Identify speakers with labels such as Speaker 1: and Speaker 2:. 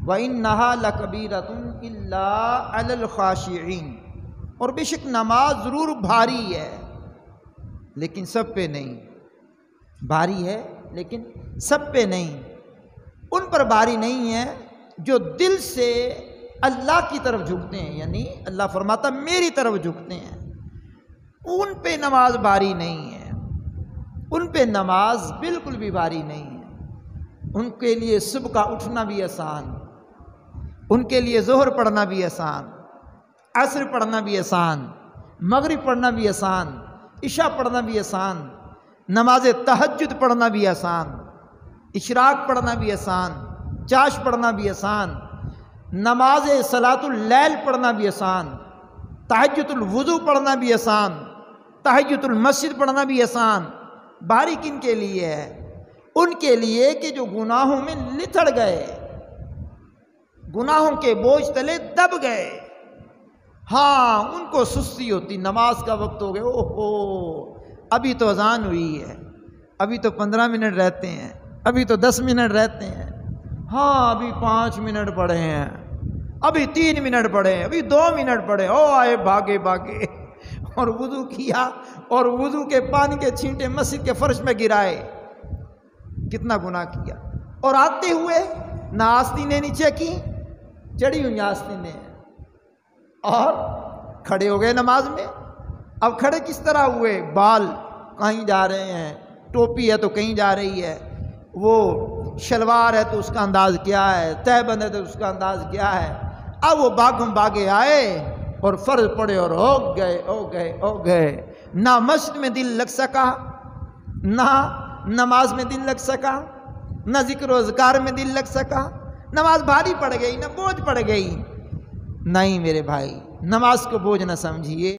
Speaker 1: وَإِنَّهَا لَكَبِيرَةٌ إِلَّا عَلَى الْخَاشِعِينَ، اور بے شک نماز ضرور بھاری ہے لیکن سب پہ نہیں، بھاری ہے لیکن سب پہ نہیں، ان پر بھاری نہیں ہے جو دل سے اللہ کی طرف جھکتے ہیں، یعنی اللہ فرماتا میری طرف جھکتے ہیں، ان پہ نماز بھاری نہیں ہے، ان پہ نماز بالکل بھی بھاری نہیں ہے۔ ان کے لیے صبح کا اٹھنا بھی آسان، ان کے لیے ظہر پڑھنا بھی آسان، عصر پڑھنا بھی آسان، مغرب پڑھنا بھی آسان، عشاء پڑھنا بھی آسان، نماز تہجد پڑھنا بھی آسان، اشراق پڑھنا بھی آسان، چاش پڑھنا بھی آسان، نماز صلاۃ اللیل پڑھنا بھی آسان، تہجد الوضو پڑھنا بھی آسان، تحیۃ المسجد پڑھنا بھی آسان۔ بھاری کن کے لیے ہے؟ ان کے لیے کہ جو گناہوں میں لتڑ گئے، گناہوں کے بوجھ تلے دب گئے، ہاں ان کو سستی ہوتی، نماز کا وقت ہو گیا، اوہو ابھی تو اذان ہوئی ہے، ابھی تو 15 منٹ رہتے ہیں، ابھی تو 10 منٹ رہتے ہیں، ہاں ابھی 5 منٹ پڑے ہیں، ابھی 3 منٹ پڑے ہیں، ابھی 2 منٹ پڑے، او آئے بھاگے بھاگے اور وضو کیا اور وضو کے پانی کے چھینٹے مسجد کے فرش میں گرائے، کتنا گناہ کیا۔ اور آتے ہوئے نہ آستینیں نیچے کی، چڑھی ہوئی آستینیں، اور کھڑے ہو گئے نماز میں۔ اب کھڑے کس طرح ہوئے؟ بال کہیں جا رہے ہیں، ٹوپی ہے تو کہیں جا رہی ہے، وہ شلوار ہے تو اس کا انداز کیا ہے، تہبند ہے تو اس کا انداز کیا ہے۔ اب وہ باغم باغے آئے اور فرض پڑے اور ہو گئے، نہ مسجد میں دل لگ سکا، نہ نماز میں دل لگ سکا، نہ ذکر و اذکار میں دل لگ سکا، نماز بھاری پڑ گئی، نہ بوجھ پڑ گئی۔ نہیں میرے بھائی، نماز کو بوجھ نہ سمجھیے۔